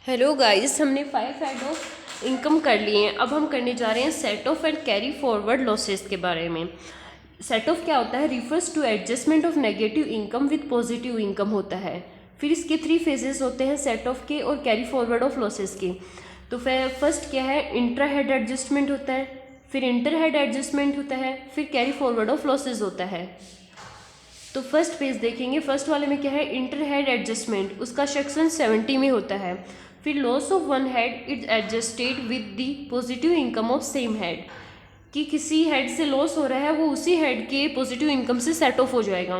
Hello guys, हमने 5 head of income कर लिए हैं। अब हम करने जा रहे हैं set off and carry forward losses के बारे में। सेट ऑफ क्या होता है? Refers to adjustment of negative income with positive income होता है। फिर इसके 3 फेजेस होते हैं सेट ऑफ के और कैरी फॉरवर्ड ऑफ लॉसेस के। तो फिर फर्स्ट क्या है? इंट्रा हेड एडजस्टमेंट होता है, फिर इंटर हेड एडजस्टमेंट होता है, फिर कैरी फॉरवर्ड ऑफ लॉसेज होता है। तो फर्स्ट पेज देखेंगे। फर्स्ट वाले में क्या है? इंटर हेड एडजस्टमेंट, उसका सेक्शन 70 में होता है। फिर loss of one head is adjusted with the positive income of same head, कि किसी हेड से लॉस हो रहा है वो उसी हेड के पॉजिटिव इनकम से सेट ऑफ हो जाएगा।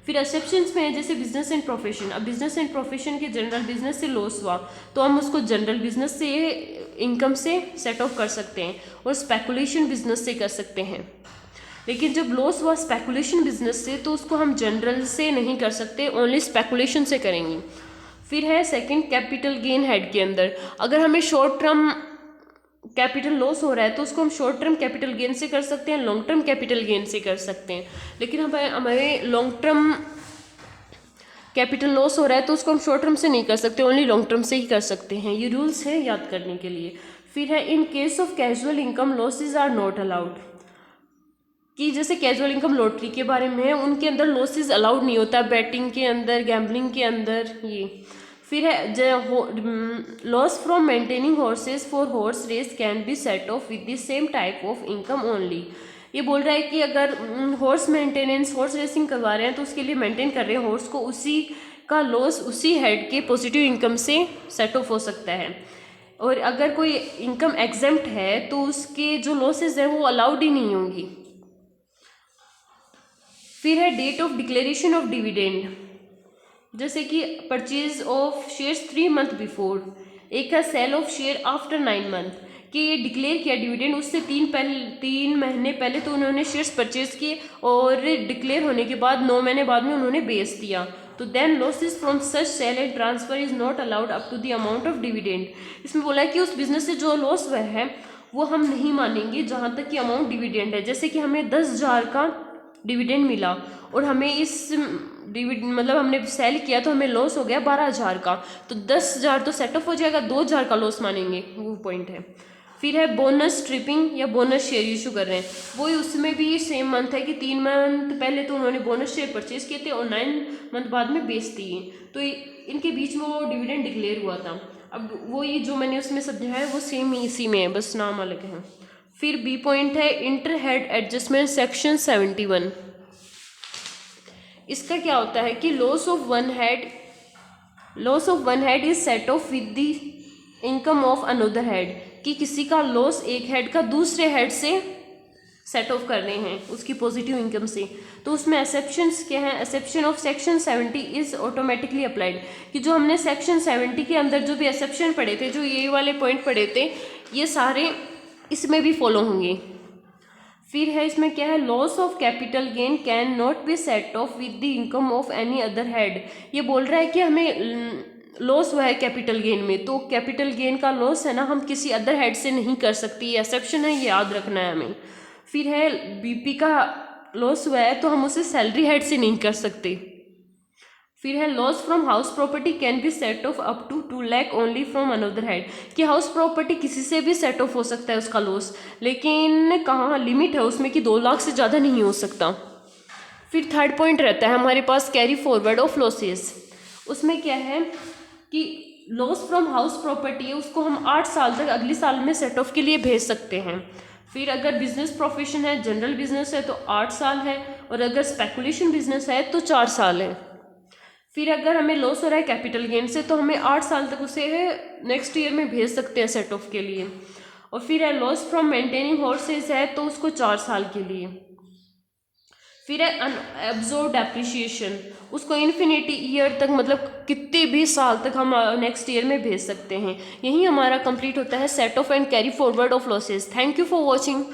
फिर एक्सेप्शंस में है जैसे बिजनेस एंड प्रोफेशन। अब बिजनेस एंड प्रोफेशन के जनरल बिजनेस से लॉस हुआ तो हम उसको जनरल बिजनेस से इनकम से सेट ऑफ कर सकते हैं और स्पेकुलेशन बिजनेस से कर सकते हैं। लेकिन जब लॉस हुआ स्पेकुलेशन बिजनेस से तो उसको हम जनरल से नहीं कर सकते, ओनली स्पेकुलेशन से करेंगे। फिर है सेकंड कैपिटल गेन हेड के अंदर। अगर हमें शॉर्ट टर्म कैपिटल लॉस हो रहा है तो उसको हम शॉर्ट टर्म कैपिटल गेन से कर सकते हैं, लॉन्ग टर्म कैपिटल गेन से कर सकते हैं। लेकिन हमारे लॉन्ग टर्म कैपिटल लॉस हो रहा है तो उसको हम शॉर्ट टर्म से नहीं कर सकते, ओनली लॉन्ग टर्म से ही कर सकते हैं। ये रूल्स है याद करने के लिए। फिर है in case of casual income losses are not allowed, कि जैसे कैजुअल इनकम लॉटरी के बारे में है, उनके अंदर लॉसेस अलाउड नहीं होता, बैटिंग के अंदर, गैम्बलिंग के अंदर ये। फिर है loss from maintaining horses for horse race can be set off with the same type of income only. ये बोल रहा है कि अगर हॉर्स मेंटेनेंस, हॉर्स रेसिंग करवा रहे हैं तो उसके लिए मेंटेन कर रहे हैं हॉर्स को, उसी का लॉस उसी हेड के पॉजिटिव इनकम से सेट ऑफ हो सकता है। और अगर कोई इनकम एग्जेम्प्ट है तो उसके जो लॉसेज हैं वो अलाउड ही नहीं होंगी। फिर है date of declaration of dividend, जैसे कि purchase of shares 3 month before. एक है sale of share after 9 month, कि ये डिक्लेयर किया डिविडेंड उससे 3 महीने पहले तो उन्होंने शेयर्स परचेज किए और डिक्लेयर होने के बाद 9 महीने बाद में उन्होंने बेच दिया। तो then losses from such sale and transfer is not allowed up to the amount of dividend. इसमें बोला है कि उस बिजनेस से जो लॉस हुआ है वो हम नहीं मानेंगे जहाँ तक कि अमाउंट डिविडेंड है। जैसे कि हमें 10,000 का डिविडेंड मिला और हमें इस मतलब हमने सेल किया तो हमें लॉस हो गया 12,000 का, तो 10,000 तो सेट ऑफ हो जाएगा, 2,000 का लॉस मानेंगे, वो पॉइंट है। फिर है बोनस ट्रिपिंग या बोनस शेयर इशू कर रहे हैं, वही उसमें भी सेम मंथ है कि 3 मंथ पहले तो उन्होंने बोनस शेयर परचेज किए थे और 9 मंथ बाद में बेच दिए, तो इनके बीच में वो डिविडेंड डिक्लेयर हुआ था। अब वो ये जो मैंने उसमें समझाया है वो सेम ही इसी में है, बस नाम अलग है। फिर बी पॉइंट है इंटर हेड एडजस्टमेंट सेक्शन 71। इसका क्या होता है कि loss of one head is set off with the income of another head, कि किसी का लॉस एक हेड का दूसरे हेड से सेट ऑफ कर रहे हैं उसकी पॉजिटिव इनकम से। तो उसमें एक्सेप्शंस क्या हैं? Exception of section 70 is automatically applied, कि जो हमने सेक्शन 70 के अंदर जो भी एक्सेप्शन पढ़े थे, जो ये वाले पॉइंट पढ़े थे, ये सारे इसमें भी फॉलो होंगे। फिर है इसमें क्या है? Loss of capital gain can not be set off with the income of any other head. ये बोल रहा है कि हमें लॉस हुआ है कैपिटल गेन में, तो कैपिटल गेन का लॉस है ना, हम किसी अदर हेड से नहीं कर सकती, ये एक्सेप्शन है, ये याद रखना है हमें। फिर है बीपी का लॉस हुआ है तो हम उसे सैलरी हेड से नहीं कर सकते। फिर है loss from house property can be set off up to 2 lakh only from another head, कि हाउस प्रॉपर्टी किसी से भी सेट ऑफ हो सकता है उसका लॉस, लेकिन कहाँ लिमिट है उसमें कि 2 लाख से ज़्यादा नहीं हो सकता। फिर थर्ड पॉइंट रहता है हमारे पास कैरी फॉरवर्ड ऑफ लॉसेस। उसमें क्या है कि लॉस फ्रॉम हाउस प्रॉपर्टी है उसको हम 8 साल तक अगले साल में सेट ऑफ के लिए भेज सकते हैं। फिर अगर बिजनेस प्रोफेशन है, जनरल बिजनेस है तो 8 साल है, और अगर स्पेकुलेशन बिजनेस है तो 4 साल है। फिर अगर हमें लॉस हो रहा है कैपिटल गेन से तो हमें 8 साल तक उसे नेक्स्ट ईयर में भेज सकते हैं सेट ऑफ के लिए। और फिर है लॉस फ्रॉम मेंटेनिंग हॉर्सेस है तो उसको 4 साल के लिए। फिर है अनअब्जॉर्ब डेप्रिसिएशन, उसको इन्फिनिटी ईयर तक, मतलब कितने भी साल तक हम नेक्स्ट ईयर में भेज सकते हैं। यही हमारा कंप्लीट होता है set off and carry forward of losses. Thank you for watching.